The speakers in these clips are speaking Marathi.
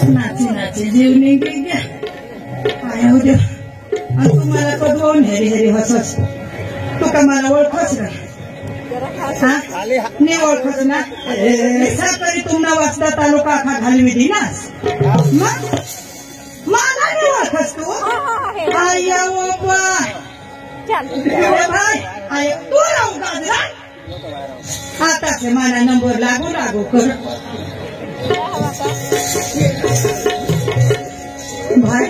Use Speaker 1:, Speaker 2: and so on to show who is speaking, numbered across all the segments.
Speaker 1: नाची नाची जीवनी गेल्या काय होऊ दे तुम्हाला पदवून हेरी हेरी हसस तू का मला ओळखच ना मी ओळखच ना सकाळी तुम्हाला वाजता तालुका आखा घालवी दिनास मग मला नाही ओळखस तू आया बाबा भाई आय तू राहू गाजरा आताच मला नंबर लागू लागू कर भाई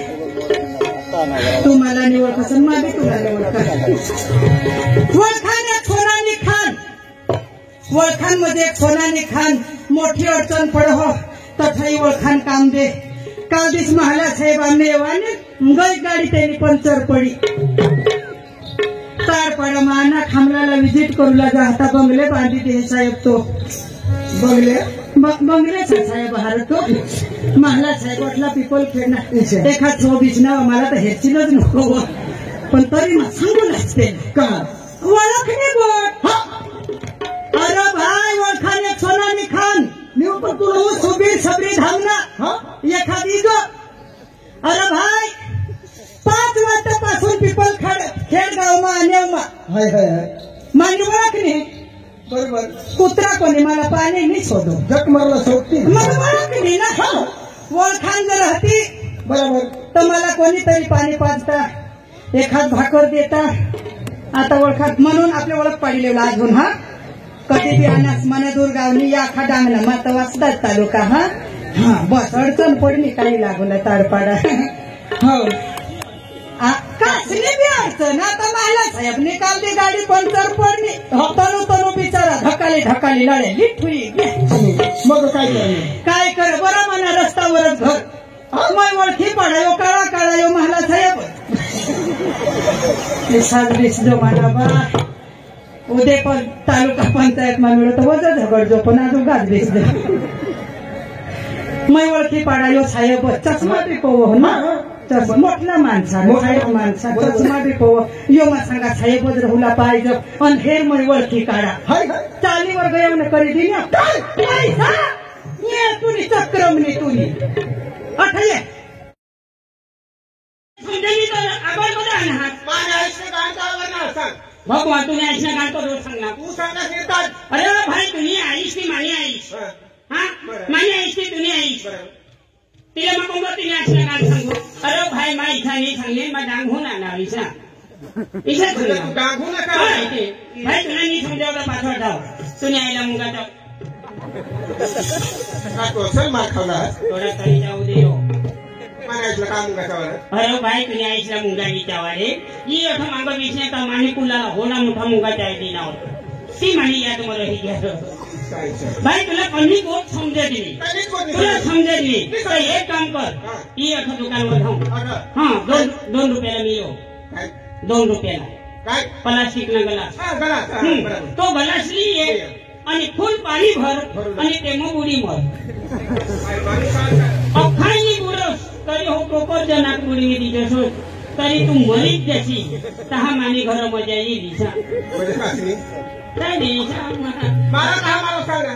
Speaker 1: तुम्हाला निवड पसंत माझी तुला निवड वळखान एक सोनानी खान वळखान मध्ये एक सोनानी खान मोठी अडचण पड हो तथाही वळखान काम दे काल दिस महाला साहेबांनी येवाने गई गाडी त्यांनी पंचर पडी तार पडा माना खामराला विजिट करूला जाता बंगले बांधी दे साहेब तो बंगले साहेब हार तो महाला साहेब वाटला पिपल खेळणार एका 24 नाव मला तर हेचीलच नको पण तरी मग सांगू लागते का ओळखणे बोट अरे भाई ओळखाने सोनानी खान मी पण तुला सुबीर सबरी धामना एखादी गो अरे भाई 5 वाजतापासून पिपल खेडगाव मा नेमा मानी ओळखणे बरोबर कुत्रा कोणी मला पाणी नाही सोडो जग मारला सोडती मला ओळखणे ना ओळखान जर होती बरोबर तर मला कोणीतरी पाणी पाजता एखाद भाकर देता आता ओळखात म्हणून आपल्या ओळख पाडलेला अजून हा कधी बी अनास मन दुर्गावनी या खडांगला माता वाचतात तालुका हा बस अडचण पडली काही लागून ताडपाडा हो कसली बी अडचण आता मला साहेब निकाल दी गाडी पंचर पडली तनु तनु बिचारा ढकाली लढे लिठुई मग काय कर बरं म्हणा रस्त्यावरच घर मग ओळखी पडायो काळा यो मला साहेब साजरीस जो मला बा उद्या पण तालुका पंचायत मानवलं तर वजा झगडजो पण अजून गाज दिस मै ओळखी पाडायो साहेब चष्मा बी पोव ना चष्मा मोठला माणसा चष्मा बी पोव यो मा सांगा साहेबच राहुला पाहिजे आणि हेर मै ओळखी काढा चालीवर गयवण करी दिली पैसा ये तुनी चक्रमनी तुनी अठये भगवान तुम्ही आईस ना गाणतो रोज सांगना तू सांगा कीर्तन अरे भाई तुम्ही आईस की मानी आईस मानी आईस की तुम्ही आईस तिला मग कोण तुम्ही आईस ना गाण सांगू अरे भाई मा इथं नाही सांगले मा डांग होऊन आणणार इसा डांग होऊन नका भाई तुला नाही समजावता पाठवत जाऊ तुम्ही आईला मुंगा जाऊ चल मार खावला थोडा तरी जाऊ दे अरे भाई तुझे आईसला मुंगा विचारे ये अठा मांग विषय का माही कुला होना मोठा मुंगा चाहिए ना ती माही या तुम्हाला ही घ्या भाई तुला कधी कोण समजेल तुला समजेल तर एक काम कर ये अठा दुकानवर जाऊ हां 2 रुपयाला मिळो 2 रुपयाला काय प्लास्टिक ना गलास तो गलास लिए आणि फुल पाणी भर आणि ते मग उडी मार अखाई बुरस तरी हो कोकर जनात मुली दिजे सो तरी तू मरीच जशी तहा मानी घर मजा येईल काय नाही मारा का मारो सांगा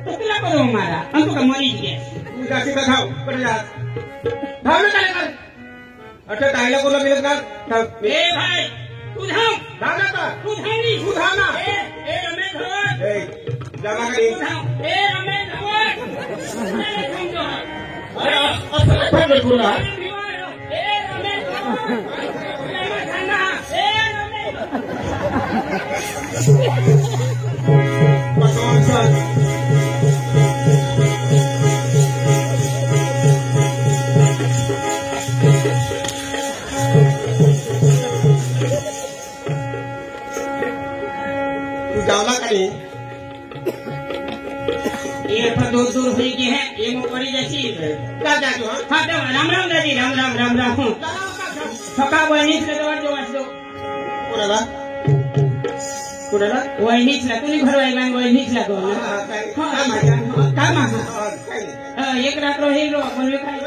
Speaker 1: तो तुला करू मारा आणि तू का मरीच घे तू जाती का खाऊ पण जा धाव ना काय कर अच्छा ताईला कोला मिळत का ए भाई तू धाव धाव ना तू धावनी तू धाव ना ए रमेश धाव ए जमा करी ए रमेश धाव अरे असं काय बोलतो ना ए रमेश तू जावला का नहीं ये दूर हुई की है ये मोकड़ी जैसी क्या जातो हाँ तो राम दादी राम सका वहिनीच ना जो वाचलो कुणाला वहिनीच ना तुम्ही भरवायला वहिनीच लागो काय एक रात्र हेलो आपण काय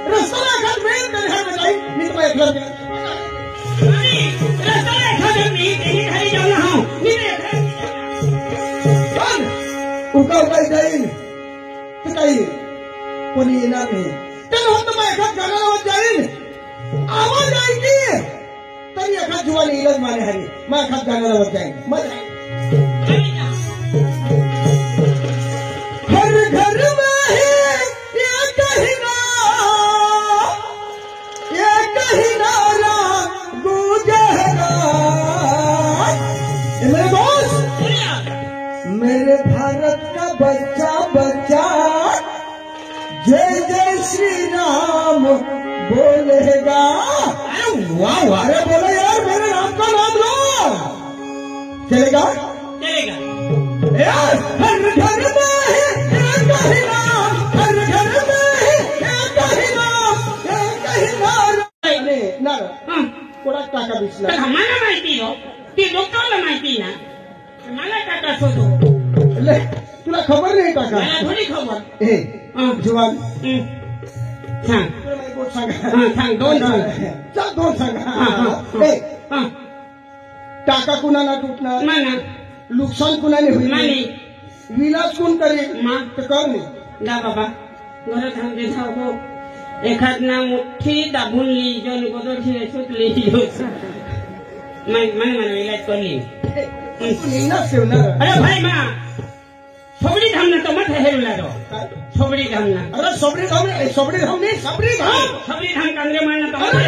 Speaker 1: रस्ता
Speaker 2: कुठं काही जाईल तर काही कोणी येणार नाही. त्याला होतं मग एखाद गाण्याला जाईल आवाज ऐकी तरी एखाद जीवाने येईलच माने हरी मग एखाद गाण्याला जाईल. मग हर घर में एक ही नारा गूंजेगा. मेरे दोस्त मेरे भारत का बच्चा बच्चा जय जय श्री राम बोलेगा. वाह वाह रे बोलो यार मेरे राम का नाम लो. चलेगा
Speaker 3: चलेगा.
Speaker 2: यार हर घर में एक ही नाम, हर घर में एक ही नाम, एक ही नाम. अरे नारा कोणाच टाका दिसला.
Speaker 3: तर मला माहिती हो ती डॉक्टरला माहिती ना मला टाका शोधू.
Speaker 2: ले तुला खबर नाही टाका.
Speaker 3: मला थोडी खबर.
Speaker 2: ए जवान
Speaker 3: सांग
Speaker 2: तुला मला गोट सांगा.
Speaker 3: सांग दोन सांग.
Speaker 2: चल दोन सांगा. ए टाका कुणाला तुटणार
Speaker 3: म्हणा
Speaker 2: नुकसान कुणाने होईल
Speaker 3: माने
Speaker 2: विलास कोण करेल
Speaker 3: मा
Speaker 2: तर कर नाही.
Speaker 3: दा बाबा घर थांबते थांबो एखाद ना मुठ्ठी दाबून ली जो गोदरची सुटली મને इलाज करली.
Speaker 2: निघणार ठेवणार.
Speaker 3: अरे भाई मा सोबडी धामना तो मत हेरू लागो. सोबडी धामना
Speaker 2: अरे सोबडी धाम नाही सबडी धाम.
Speaker 3: सोबडी धाम कांद्रे मारना तो
Speaker 2: अरे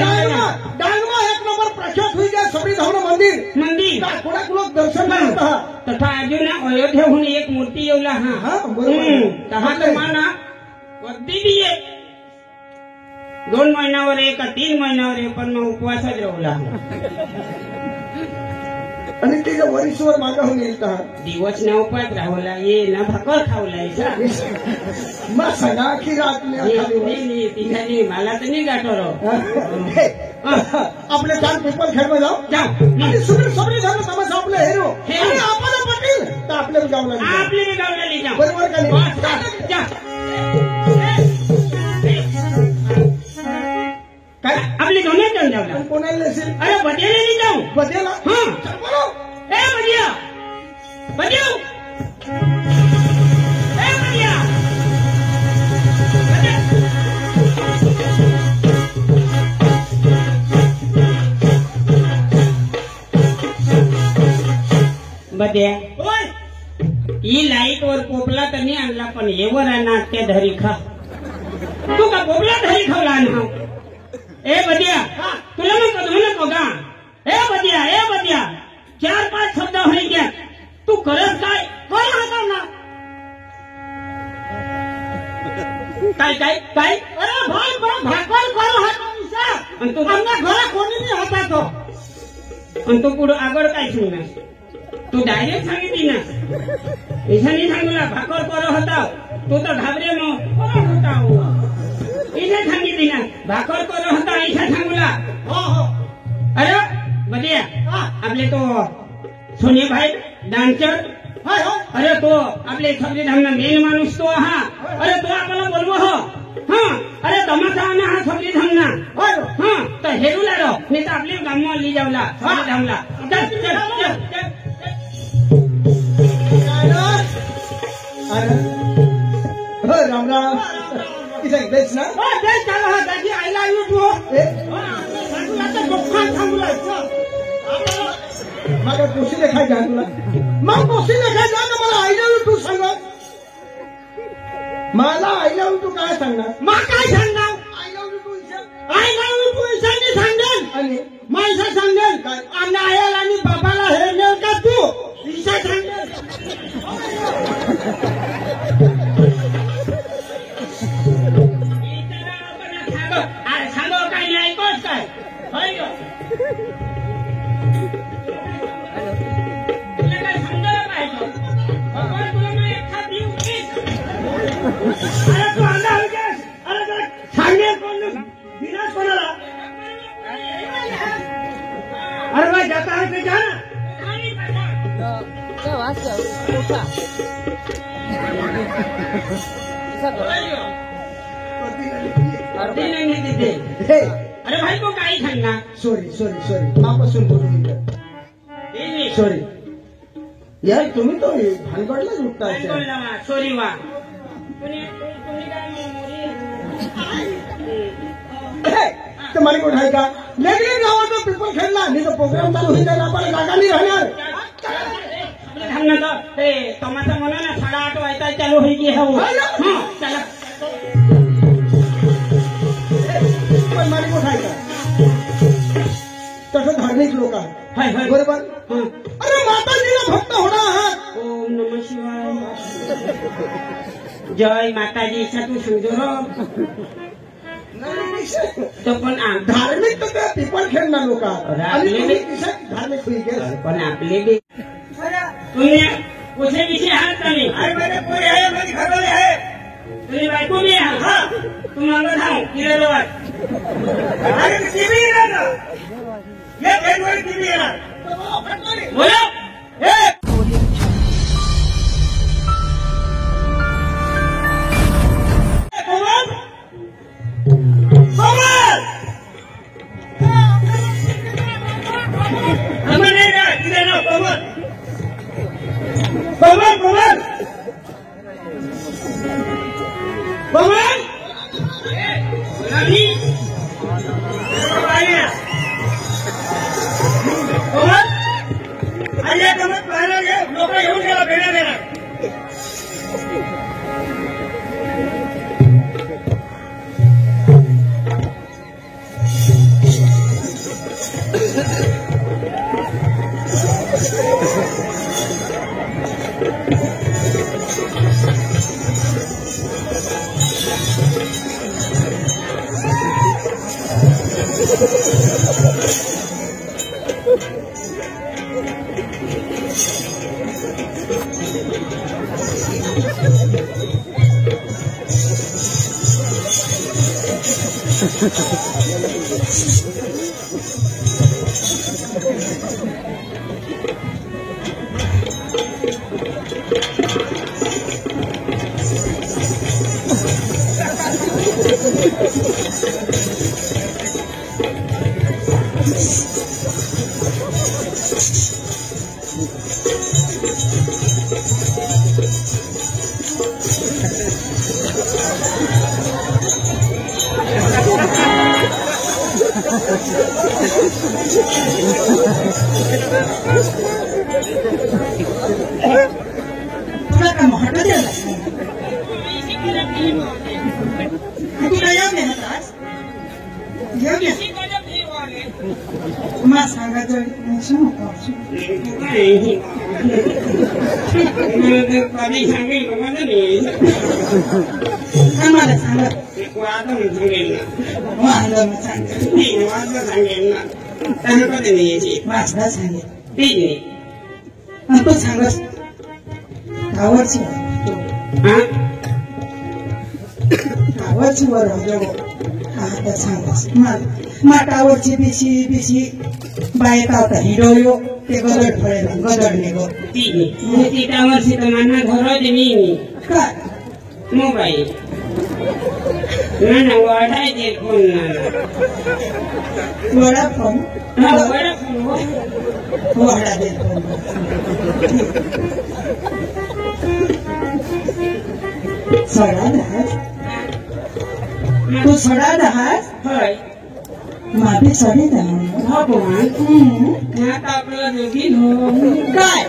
Speaker 2: डांगवा एक नंबर प्रख्यात होई गया सबडी धाम मंदिर.
Speaker 3: मंदिर
Speaker 2: कोणाक लोक दर्शन करता
Speaker 3: तथा अजून अयोध्येहून एक मूर्ती येऊला.
Speaker 2: हा बरोबर.
Speaker 3: तहा तुम्हाला वरती बी एक 2 महिन्यावर एक का 3 महिन्यावर एक पण मग उपवासच राहूला.
Speaker 2: आणि त्याच्या वरीसवर मागाहून येईल का
Speaker 3: दिवस ना उपवास राहूला ये ना भाकर खाऊला
Speaker 2: मग सणा की रात
Speaker 3: तिघांनी मला तर नाही गाठो.
Speaker 2: आपले 4 पेपर खेळवा जाऊ आणि सबडी धाम समज आपलं हेरो आपल्याला पटेल तर आपल्या गावला
Speaker 3: आपले गावला जा
Speaker 2: बरोबर का नाही.
Speaker 3: काय आपले दोन्ही जण जाऊ.
Speaker 2: कोणाला असेल
Speaker 3: अरे बदेला नाही जाऊ.
Speaker 2: बदेला
Speaker 3: ए बदिया बदिया ए बदिया बद्या ही लाईट वर पोपला तर नाही आणला पण येवर आणा त्या धरी खा. तू का पोपला धरी खावला ना. ए बदिया तुला मग कधू नको का. ए बदिया 4-5 शब्द होई गया तू करत काय कोण होता ना काय काय काय. अरे भाई भाकर कोण होता आणि तू आमच्या घरा कोणी नाही होता तो. आणि तू पुढे आगळ काय सांगणार तू डायरेक्ट सांगितली ना. इशानी सांगला भाकर कोण होता तू तर घाबरे मग कोण होता. इथे सांगितली ना भाकर कोण होता इथे सांगला. अरे बदिया आपले तो सोने भाई डान्सर. अरे तो आपले सबडी धामना मेन माणूस तो हा. अरे तो आपल्याला बोलवो हो. हा अरे तमाशा ना हा सबडी धामना. हा तर हेरू लाडो नाही तर आपले गामवा ली जावला सबडी धामला.
Speaker 2: राम राम इथे बेच ना
Speaker 3: आय लव्ह यू टू.
Speaker 2: माझ्या गोष्टी देखाय जा तुला मग गोष्टी देखाय जा ना. मला आय लव्ह यू टू सांग. मला आय लव्ह यू टू काय सांगणार.
Speaker 3: मग काय सांगणार.
Speaker 2: I love you too
Speaker 3: I love you too Ishani सांगेल
Speaker 2: आणि
Speaker 3: माईसा सांगेल काय आणि आयल आणि बाबाला हे नेल का तू ईशा सांगेल. सांगो काय नाही कोच काय तुला काय समजायला पाहिजे. भगवान तुला मग एखाद देऊ अरे तू अंधा होतेस. अरे तुला सांगेल कोण विनाश कोणाला. अरे भाई जाता है ते जा ना. अरे भाई को काही सांगणार.
Speaker 2: सॉरी मापासून बोलू सॉरी यार तुम्ही तो भानगडलाच उठता अशा.
Speaker 3: बोलला वा सॉरी वा तुम्ही काय
Speaker 2: तर मला कोण आहे का लेगरी गावाचा पिपल खेळला आणि तो प्रोग्राम चालू होईल त्याला आपण जागा नाही राहणार.
Speaker 3: ते तमाशा म्हणा ना 8:30 वाजता चालू होईल की हो चला
Speaker 2: पण मला कोण आहे का तसं धार्मिक लोक आहे बरोबर. अरे माताजीला भक्त होणार आहात.
Speaker 3: ओम नमः शिवाय जय माताजी तू समजो तो पण
Speaker 2: धार्मिक तर त्या पिपल खेळणार लोक धार्मिक
Speaker 3: पण आपले बी तुम्ही कुठे किती आहात तुम्ही पुढे आहे माझी खबरी आहे तुम्ही बायको बी आहात तुम्हाला सांग किती वाट टीव्ही येणार या फेसवर टीव्ही येणार बोला लोक येऊन गेला भेटा देणार
Speaker 1: तुला का महत्व द्यायला तुला येऊ दे ना आज येऊ दे मला सांगायचं मला सांगा वाचला सांगेल तो सांगत गावाची गावाची वर आता सांगत माटावरची बिशी बिशी बायका होता हिरोयो ते गदड पडेल गदड निघो
Speaker 3: त्या वर्षी तर मला घर मी
Speaker 1: काय
Speaker 3: मोबाईल ना वाढायचे फोन
Speaker 1: वडा फोन वडा दे सडा दहाज तू सडा दहाज
Speaker 3: होय
Speaker 1: माफी सडी दहा
Speaker 3: भगवान आपलं दोघी
Speaker 1: काय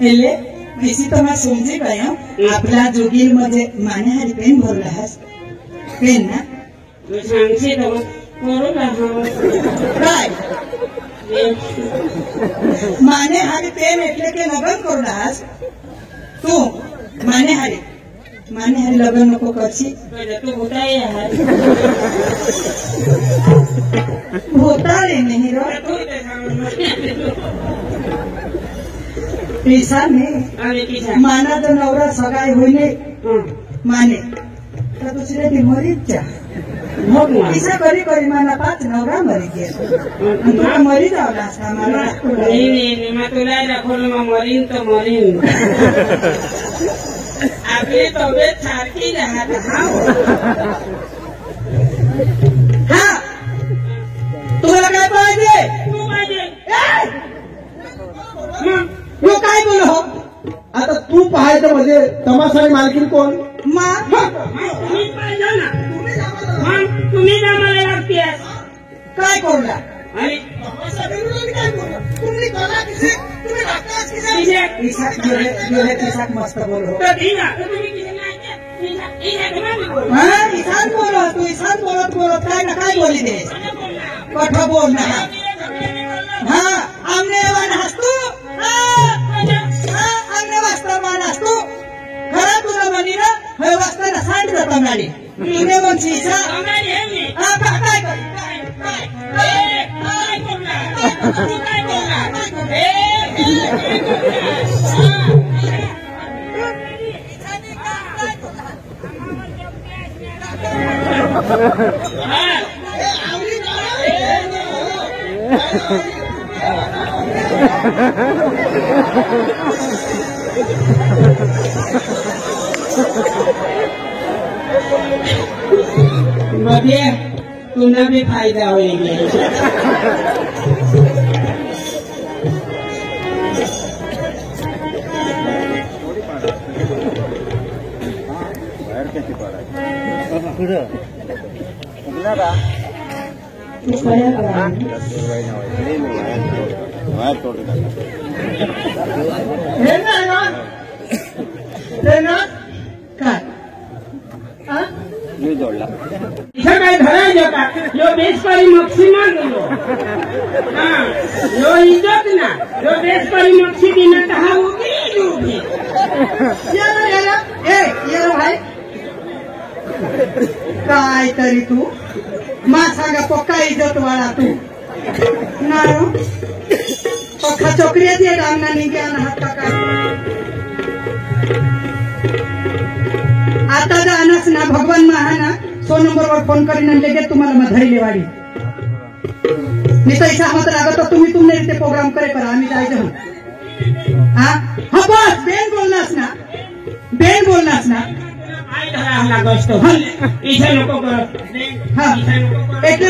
Speaker 1: એટલે બીજી તમે સમજી ગયા આપલા જોગીર मध्ये માનેહારી પેન ભરલા હસ પેન ના
Speaker 3: सांगते करू
Speaker 1: काय માનેહારી પેન એટલે કે લગ્ન કરલા હસ તું માનેહારી લગ્ન नको કરશી
Speaker 3: तू होता
Speaker 1: होता रे नहीं रो पैसा नाही माना तर नवरा सगाई होईले माने तर दुसरे ती मरीच जा पैसा करी करी माना 5 नवरा मरी गेला तुला मरी जावला असता मला
Speaker 3: मग तुला दाखवलं मग मरीन तर मरीन आपली तब्येत सारखी राहत हा
Speaker 2: पाहिजे म्हणजे तमाशाने मालकीन कोण?
Speaker 1: मग
Speaker 3: तुम्हीच पाहिजे ना. मग तुम्हीच आम्हाला लागते.
Speaker 1: काय करूला
Speaker 3: आणि
Speaker 2: तुम्ही कला किसी तुम्ही राखताच किसी
Speaker 1: किसाक मस्त बोलो
Speaker 3: तर ठीक आहे. तुम्ही किती नाही
Speaker 1: इसान बोलत तू इसान बोलत बोलत काय ना काय बोली दे कठ बोल ना हा आमने वन हसतू आमने वास्ता मान हसतू खरं तुला म्हणी ना हे वास्ताना सांड जाता गाडी तुने म्हणची इच्छा हा काय कर
Speaker 3: मध्ये तुला भी फायदा होईल. इथं काय धरायचं का? यो देशपारी मक्षी मागलो. हा यो इज्जत ना यो देशपारी मक्षी दिना तर हा उभी
Speaker 1: भाई काय तरी तू मा सांगा पक्का इज्जत वाला तू ना पक्का चोकरी दिए डांगना निघे हात काय आता जाणच ना भगवान महाना 100 नंबरवर फोन करीन आणि लगेच तुम्हाला मधारी लेवाडी मी तर इच्छा मत लागत तुम्ही तुमने रीते प्रोग्राम करे करा आम्ही जायचं हा बस बेन बोलनास ना
Speaker 3: काय धरा गोष्ट इथे नको करत.
Speaker 1: हा એટલે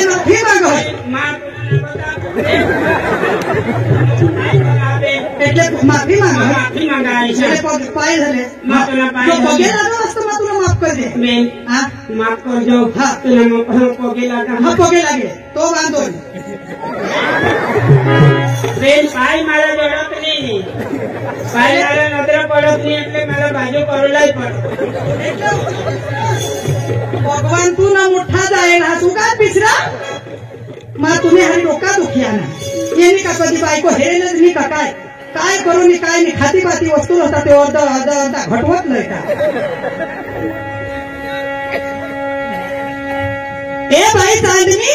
Speaker 1: માફી માંગો એટલે માફી માંગો
Speaker 3: माफी मागायची.
Speaker 1: पाय झाले पगे लागलो असतं मग तुला माफ कर दे
Speaker 3: बेन
Speaker 1: हा
Speaker 3: माफ करजो.
Speaker 1: हा.
Speaker 3: तुला पोगे लागा.
Speaker 1: हा पगे लागे तो बांधो
Speaker 3: बेन पाय मला जडत नाही. पाय मला नजर पडत नाही એટલે मला बाजू करूलाही पडतो.
Speaker 1: भगवान तू ना मोठा जाईल हा तू काय पिसरा मग तुम्ही हरी डोका दुखिया ना येणे का कधी बायको हेरेलच मी का काय काय करू मी काय नाही खाती पाती वस्तू होता ते अर्धा घटवत नाही का ए बाई चांदणी